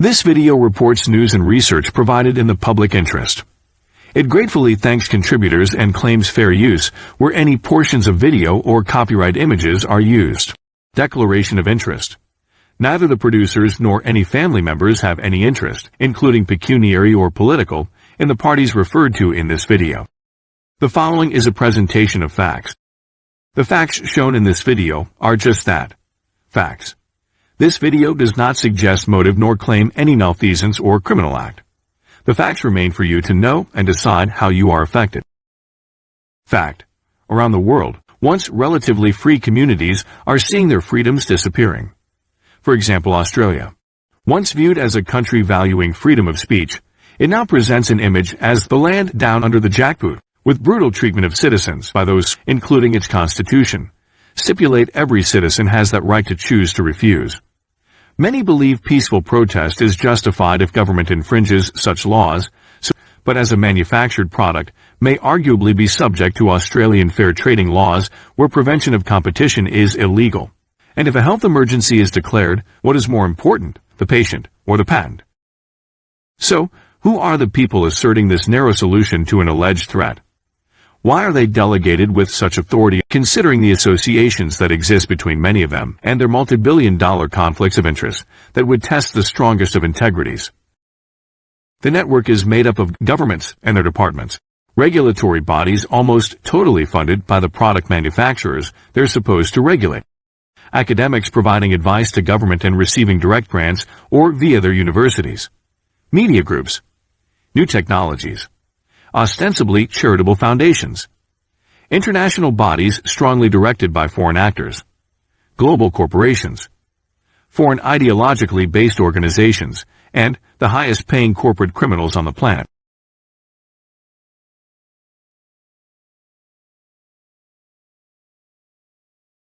This video reports news and research provided in the public interest. It gratefully thanks contributors and claims fair use where any portions of video or copyright images are used. Declaration of interest. Neither the producers nor any family members have any interest, including pecuniary or political, in the parties referred to in this video. The following is a presentation of facts. The facts shown in this video are just that, facts. This video does not suggest motive nor claim any malfeasance or criminal act. The facts remain for you to know and decide how you are affected. Fact. Around the world, once relatively free communities are seeing their freedoms disappearing. For example, Australia. Once viewed as a country valuing freedom of speech, it now presents an image as the land down under the jackboot, with brutal treatment of citizens by those, including its constitution, stipulate every citizen has that right to choose to refuse. Many believe peaceful protest is justified if government infringes such laws, but as a manufactured product may arguably be subject to Australian fair trading laws where prevention of competition is illegal. And if a health emergency is declared, what is more important, the patient or the patent? So, who are the people asserting this narrow solution to an alleged threat? Why are they delegated with such authority, considering the associations that exist between many of them and their multi-billion-dollar conflicts of interest that would test the strongest of integrities? The network is made up of governments and their departments, regulatory bodies almost totally funded by the product manufacturers they're supposed to regulate, academics providing advice to government and receiving direct grants or via their universities, media groups, new technologies, ostensibly charitable foundations, international bodies strongly directed by foreign actors, global corporations, foreign ideologically based organizations, and the highest paying corporate criminals on the planet.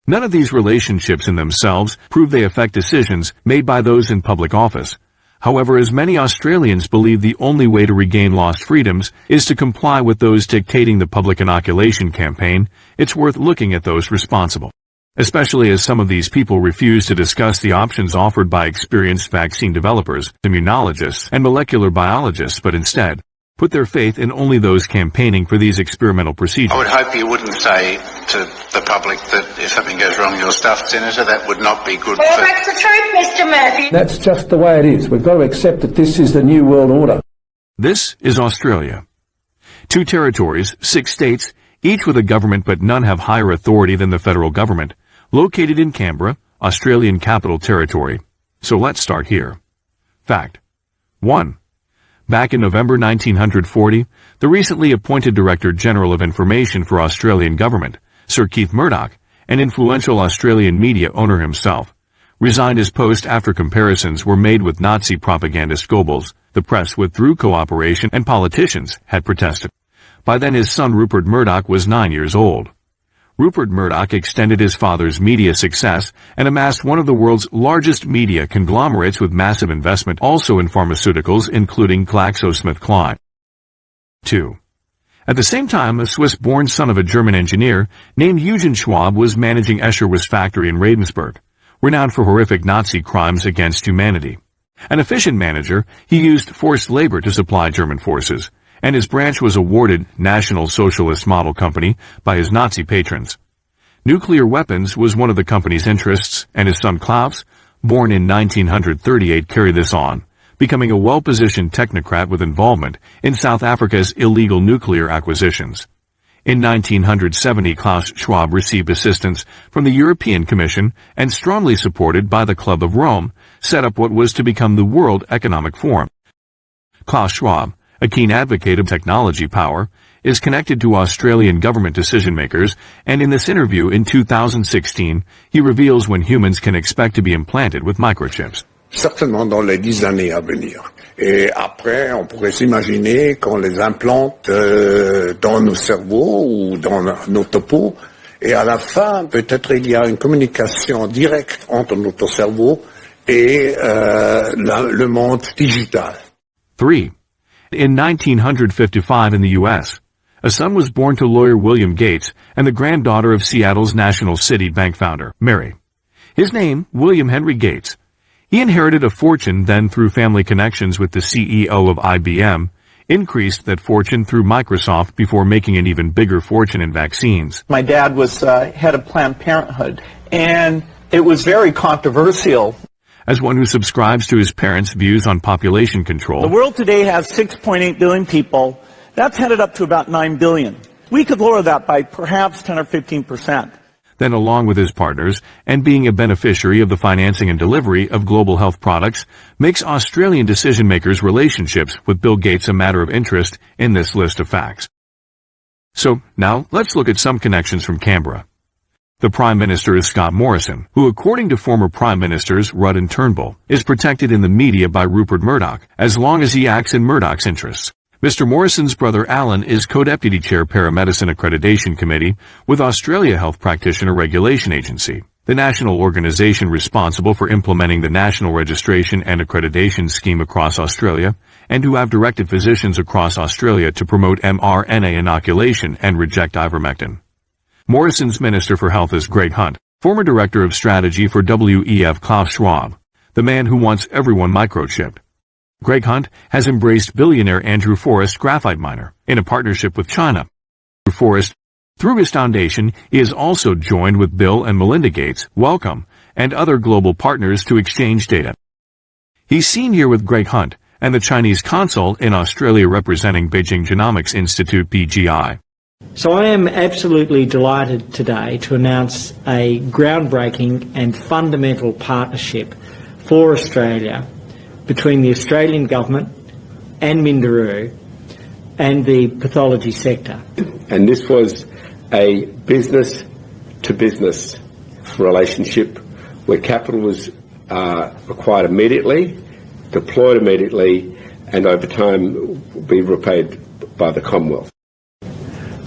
None of these relationships in themselves prove they affect decisions made by those in public office. However, as many Australians believe the only way to regain lost freedoms is to comply with those dictating the public inoculation campaign, it's worth looking at those responsible. Especially as some of these people refuse to discuss the options offered by experienced vaccine developers, immunologists, and molecular biologists, but instead put their faith in only those campaigning for these experimental procedures. I would hope you wouldn't say to the public that if something goes wrong, you're stuffed, Senator. That would not be good. Well, that's the truth, Mr. Murphy. That's just the way it is. We've got to accept that this is the new world order. This is Australia. 2 territories, 6 states, each with a government but none have higher authority than the federal government, located in Canberra, Australian Capital Territory. So let's start here. Fact. 1. Back in November 1940, the recently appointed Director General of Information for Australian Government, Sir Keith Murdoch, an influential Australian media owner himself, resigned his post after comparisons were made with Nazi propagandist Goebbels. The press withdrew cooperation and politicians had protested. By then his son Rupert Murdoch was 9 years old. Rupert Murdoch extended his father's media success and amassed one of the world's largest media conglomerates with massive investment also in pharmaceuticals, including GlaxoSmithKline. 2. At the same time, a Swiss-born son of a German engineer named Eugen Schwab was managing Escher's factory in Regensburg, renowned for horrific Nazi crimes against humanity. An efficient manager, he used forced labor to supply German forces, and his branch was awarded National Socialist Model Company by his Nazi patrons. Nuclear weapons was one of the company's interests, and his son Klaus, born in 1938, carried this on, becoming a well-positioned technocrat with involvement in South Africa's illegal nuclear acquisitions. In 1970, Klaus Schwab received assistance from the European Commission and, strongly supported by the Club of Rome, set up what was to become the World Economic Forum. Klaus Schwab, a keen advocate of technology power, is connected to Australian government decision-makers, and in this interview in 2016, he reveals when humans can expect to be implanted with microchips. Certainement dans les 10 années à venir. Et après, on pourrait s'imaginer qu'on les implante dans nos cerveaux ou dans notre peau, et à la fin, peut-être il y a une communication directe entre notre cerveau et le monde digital. 3. In 1955 in the U.S., a son was born to lawyer William Gates and the granddaughter of Seattle's National City Bank founder, Mary. His name, William Henry Gates. He inherited a fortune, then through family connections with the CEO of IBM, increased that fortune through Microsoft before making an even bigger fortune in vaccines. My dad was head of Planned Parenthood, and it was very controversial. As one who subscribes to his parents' views on population control, The world today has 6.8 billion people. That's headed up to about 9 billion. We could lower that by perhaps 10 or 15%. then along with his partners, and being a beneficiary of the financing and delivery of global health products, makes Australian decision-makers' relationships with Bill Gates a matter of interest in this list of facts. So, now, let's look at some connections from Canberra. The Prime Minister is Scott Morrison, who, according to former Prime Ministers Rudd and Turnbull, is protected in the media by Rupert Murdoch, as long as he acts in Murdoch's interests. Mr. Morrison's brother Alan is Co-Deputy Chair Paramedicine Accreditation Committee with Australia Health Practitioner Regulation Agency, the national organization responsible for implementing the National Registration and Accreditation Scheme across Australia, and who have directed physicians across Australia to promote mRNA inoculation and reject ivermectin. Morrison's Minister for Health is Greg Hunt, former Director of Strategy for WEF Klaus Schwab, the man who wants everyone microchipped. Greg Hunt has embraced billionaire Andrew Forrest, graphite miner, in a partnership with China. Andrew Forrest, through his foundation, is also joined with Bill and Melinda Gates, Wellcome, and other global partners to exchange data. He's seen here with Greg Hunt and the Chinese consul in Australia representing Beijing Genomics Institute BGI. So I am absolutely delighted today to announce a groundbreaking and fundamental partnership for Australia between the Australian government and Minderoo and the pathology sector. And this was a business-to-business relationship where capital was required immediately, deployed immediately, and over time be repaid by the Commonwealth.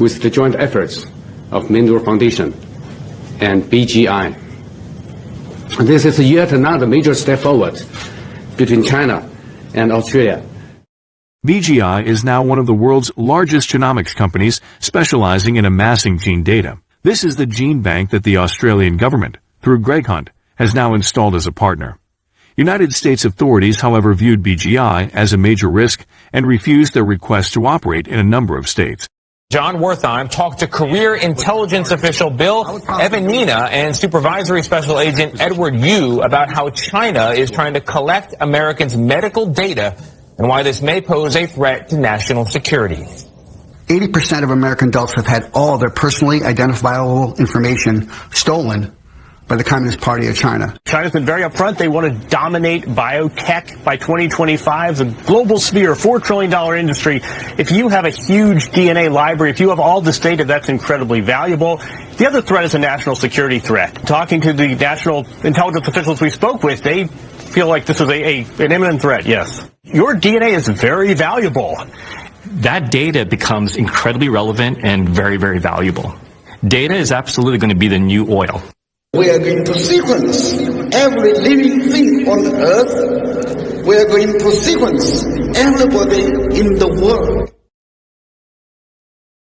With the joint efforts of Minderoo Foundation and BGI, this is yet another major step forward between China and Australia. BGI is now one of the world's largest genomics companies specializing in amassing gene data. This is the gene bank that the Australian government, through Greg Hunt, has now installed as a partner. United States authorities, however, viewed BGI as a major risk and refused their request to operate in a number of states. John Wertheim talked to career intelligence official Bill Evanina and supervisory special agent Edward Yu about how China is trying to collect Americans' medical data and why this may pose a threat to national security. 80% of American adults have had all their personally identifiable information stolen by the Communist Party of China. China's been very upfront. They want to dominate biotech by 2025. The global sphere, $4 trillion industry. If you have a huge DNA library, if you have all this data, that's incredibly valuable. The other threat is a national security threat. Talking to the national intelligence officials we spoke with, they feel like this is an imminent threat, yes. Your DNA is very valuable. That data becomes incredibly relevant and very, very valuable. Data is absolutely going to be the new oil. We are going to sequence every living thing on earth. We are going to sequence everybody in the world.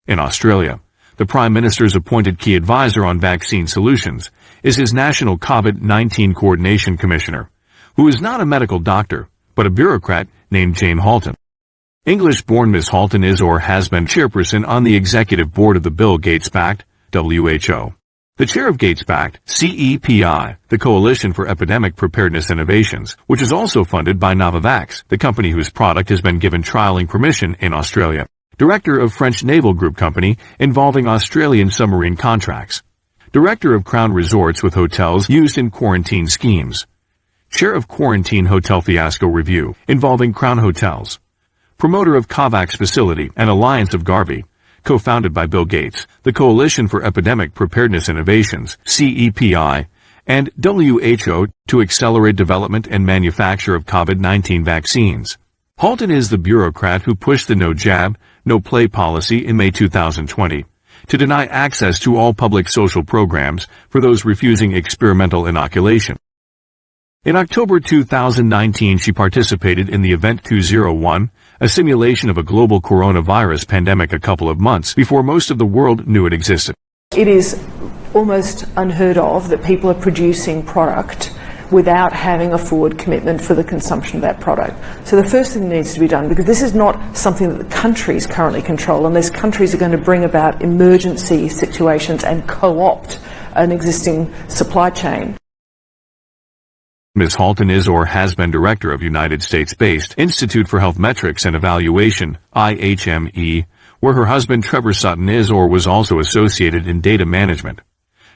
In Australia, the Prime Minister's appointed key advisor on vaccine solutions is his National COVID-19 Coordination Commissioner, who is not a medical doctor, but a bureaucrat named Jane Halton. English-born Ms. Halton is or has been chairperson on the executive board of the Bill Gates-backed WHO. The chair of Gates-backed CEPI, the Coalition for Epidemic Preparedness Innovations, which is also funded by Novavax, the company whose product has been given trialing permission in Australia. Director of French Naval Group Company involving Australian submarine contracts. Director of Crown Resorts with hotels used in quarantine schemes. Chair of Quarantine Hotel Fiasco Review involving Crown Hotels. Promoter of COVAX Facility and Alliance of Garvey, co-founded by Bill Gates, the Coalition for Epidemic Preparedness Innovations, CEPI, and WHO to accelerate development and manufacture of COVID-19 vaccines. Halton is the bureaucrat who pushed the no jab, no play policy in May 2020 to deny access to all public social programs for those refusing experimental inoculation. In October 2019, she participated in the Event 201, a simulation of a global coronavirus pandemic a couple of months before most of the world knew it existed. It is almost unheard of that people are producing product without having a forward commitment for the consumption of that product. So the first thing that needs to be done, because this is not something that the countries currently control, unless countries are going to bring about emergency situations and co-opt an existing supply chain. Ms. Halton is or has been director of United States-based Institute for Health Metrics and Evaluation, IHME, where her husband Trevor Sutton is or was also associated in data management.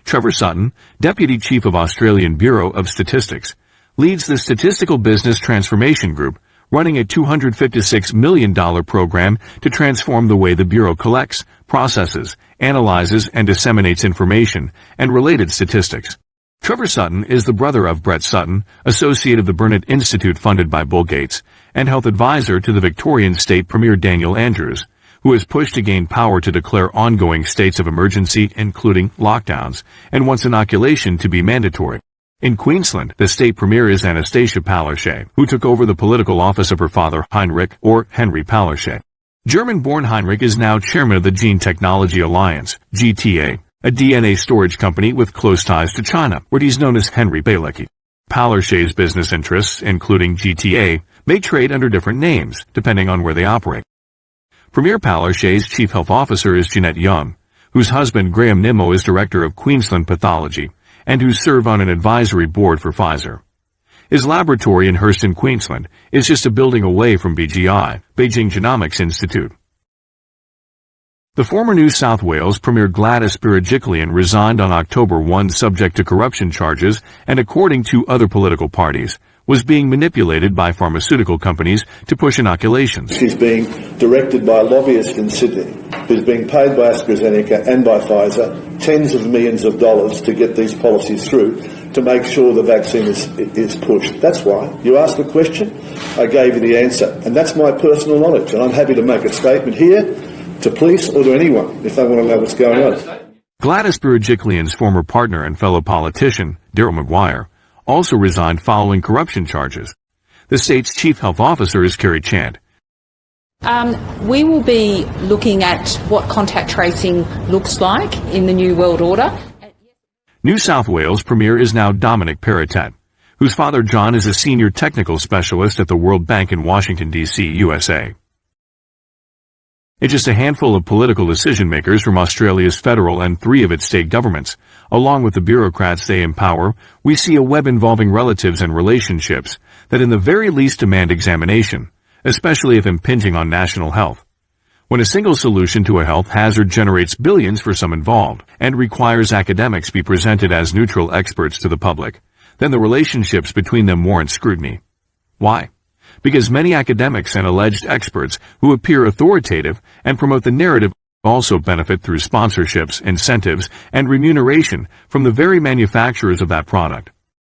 Trevor Sutton, Deputy Chief of Australian Bureau of Statistics, leads the Statistical Business Transformation Group, running a $256 million program to transform the way the Bureau collects, processes, analyzes, and disseminates information and related statistics. Trevor Sutton is the brother of Brett Sutton, associate of the Burnett Institute funded by Bill Gates, and health advisor to the Victorian State Premier Daniel Andrews, who has pushed to gain power to declare ongoing states of emergency, including lockdowns, and wants inoculation to be mandatory. In Queensland, the state premier is Anastasia Palaszczuk, who took over the political office of her father, Heinrich, or Henry Palaszczuk. German-born Heinrich is now chairman of the Gene Technology Alliance, GTA, a DNA storage company with close ties to China, where he's known as Henry Palaszczuk. Palaszczuk's business interests, including GTA, may trade under different names, depending on where they operate. Premier Palaszczuk's chief health officer is Jeanette Young, whose husband Graham Nimmo is director of Queensland Pathology, and who serve on an advisory board for Pfizer. His laboratory in Hurston, Queensland, is just a building away from BGI, Beijing Genomics Institute. The former New South Wales Premier Gladys Berejiklian resigned on October 1 subject to corruption charges and, according to other political parties, was being manipulated by pharmaceutical companies to push inoculations. She's being directed by a lobbyist in Sydney who's being paid by AstraZeneca and by Pfizer tens of millions of dollars to get these policies through to make sure the vaccine is pushed. That's why. You asked the question, I gave you the answer. And that's my personal knowledge. And I'm happy to make a statement here to police or to anyone if they want to know what's going on. Gladys Berejiklian's former partner and fellow politician, Daryl Maguire, also resigned following corruption charges. The state's chief health officer is Kerry Chant. We will be looking at what contact tracing looks like in the New World Order. New South Wales Premier is now Dominic Perrottet, whose father John is a senior technical specialist at the World Bank in Washington, D.C., USA. It's just a handful of political decision-makers from Australia's federal and 3 of its state governments. Along with the bureaucrats they empower, we see a web involving relatives and relationships that in the very least demand examination, especially if impinging on national health. When a single solution to a health hazard generates billions for some involved and requires academics be presented as neutral experts to the public, then the relationships between them warrant scrutiny. Why? Because many academics and alleged experts who appear authoritative and promote the narrative also benefit through sponsorships, incentives, and remuneration from the very manufacturers of that product.